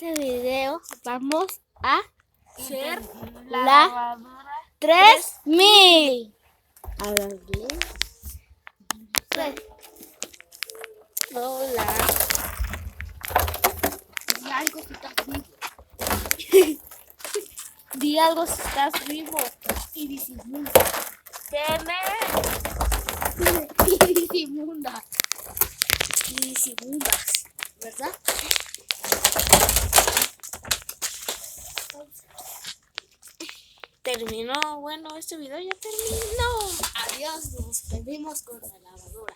este video vamos a hacer la lavadora 3000. A darle. Hola. Di algo si estás vivo. Di algo si estás vivo. Y disimula. Y disimula. Y disimulas, ¿verdad? Terminó, bueno, este video ya terminó. Adiós, nos despedimos con la lavadora.